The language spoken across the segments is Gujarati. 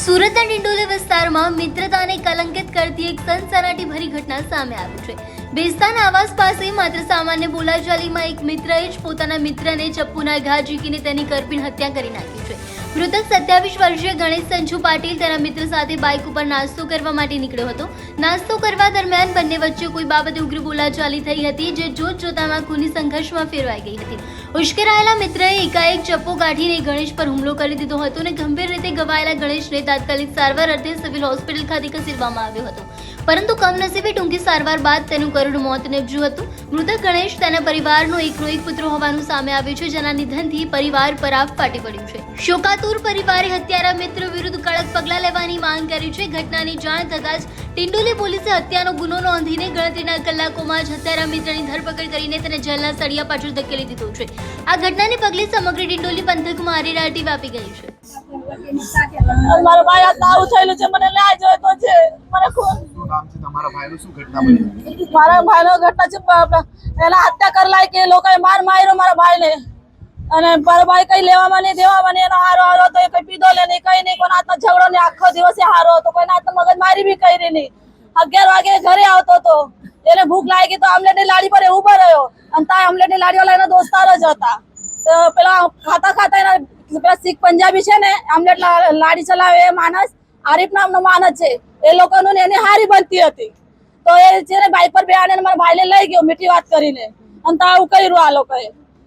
સુરતના ડિંડોલી વિસ્તારમાં મિત્રતાને કલંકિત કરતી એક સનસનાટીભરી ઘટના સામે આવી છે। બેસ્તાન આવાસ પાસે માત્ર સામાન્ય બોલાચાલીમાં એક મિત્રએ જ પોતાના મિત્રને ચપ્પુના ઘા ઝીકીને તેની કરપીણ હત્યા કરી નાખી છે। મૃતક 27 વર્ષીય ગણેશ સંજુ પાટીલ તેના મિત્ર સાથે બાઇક ઉપર નાસ્તો કરવા માટે નીકળ્યો હતો। નાસ્તો કરવા દરમિયાન બંને વચ્ચે કોઈ બાબતે ઉગ્ર બોલાચાલી થઈ હતી, જે જોતજોતામાં ખૂની સંઘર્ષમાં ફેરવાઈ ગઈ હતી। ઉશ્કેરાયેલા મિત્રએ એકાએક ચપ્પો કાઢીને ગણેશ પર હુમલો કરી દીધો હતો અને ગંભીર રીતે ઘવાયેલા ગણેશને તાત્કાલિક સારવાર અર્થે સિવિલ હોસ્પિટલ ખાતે ખસેડવામાં આવ્યો હતો, પરંતુ કમનસીબે ટૂંકી સારવાર બાદ તેનું કરુણ મોત નીપજ્યું હતું। મૃતક ગણેશ તેના પરિવારનો એકનો એક પુત્ર હોવાનું સામે આવ્યું છે, જેના નિધનથી પરિવાર પર આફ ફાટી પડ્યું છે। શોકાતુર પરિવારે હત્યારા મિત્ર વિરુદ્ધ કડક પગલાં લેવાની માંગ કરી છે। ઘટનાની જાણ થતાં જ ડિંડોલી પોલીસે હત્યાનો ગુનો નોંધીને ગણતરીના કલાકોમાં જ હત્યારા મિત્રની ધરપકડ કરીને તેને જેલના સળિયા પાછળ ધકેલી દીધો છે। આ ઘટનાને પગલે સમગ્ર ડિંડોલી પંથકમાં અરેરાટી વ્યાપી ગઈ છે। મારા ભાઈ આ તાવ થયેલું છે, મને ન્યાય જોઈતો છે। મને શું નામ છે તમારા ભાઈનું? શું ઘટના બની? મારા ભાઈનો ઘટના છે, એના હત્યા કરલાય કે લોકોએ માર્યો મારા ભાઈને, અને મારા ભાઈ કઈ લેવામાં નહીં દેવામાં નહીં, એનો હારો હતો, એ કઈ પીધો લે નહીં, કઈ નહીં, કોઈના હાથમાં ઝઘડો નહીં, આખો દિવસે હારો હતો, કોઈના હાથમાં મગજ મારી બી કરી નહીં। 11 વાગે ઘરે આવતો હતો, એને ભૂખ લાગી તો આમલેટની લાડી પર ઉભો રહ્યો, અને ત્યાં આમલેટની લાડી વાળા એના દોસ્તાર જ હતા। તો પેલા ખાતા એના પેલા શીખ પંજાબી છે ને, આમલેટ લાડી ચલાવે એ માણસ આરીફ નામનો માણસ છે, એ લોકોનું એની હારી બનતી હતી। તો એ છે ને બાઇક પર બેહાડીને મારા ભાઈને લઈ ગયો મીઠી વાત કરીને, અને તો આવું કર્યું આ લોકોએ।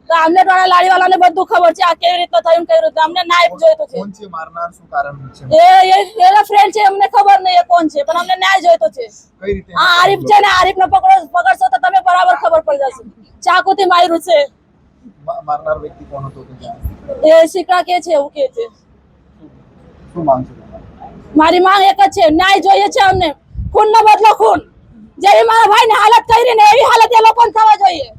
તો આમલેટ વાળા લાડી વાળાને બધું ખબર છે આ કેવી રીતે થયું, કેવી રીતે અમને ન્યાય જોઈતો છે। કોણ છે મારનાર? શું કારણ છે? એના ફ્રેન્ડ છે, અમને ખબર નહીં એ કોણ છે, પણ અમને ન્યાય જોઈતો છે। કઈ રીતે? આ આરીફ છે ને, આરીફ ને પકડશો તો તમે બરાબર ખબર પડી જશે। ચાકુથી માર્યું છે। મારનાર વ્યક્તિ કોણ હતો? એ શીખા કે છે, એવું કે છે। શું માંગ છે તમારી? મારી માંગ એક જ છે, ન્યાય જોઈએ છે અમને। ખૂન નો બદલો ખૂન, જેવી મારા ભાઈ ને હાલત કરી ને એવી હાલત એ લોકોને થવા જોઈએ।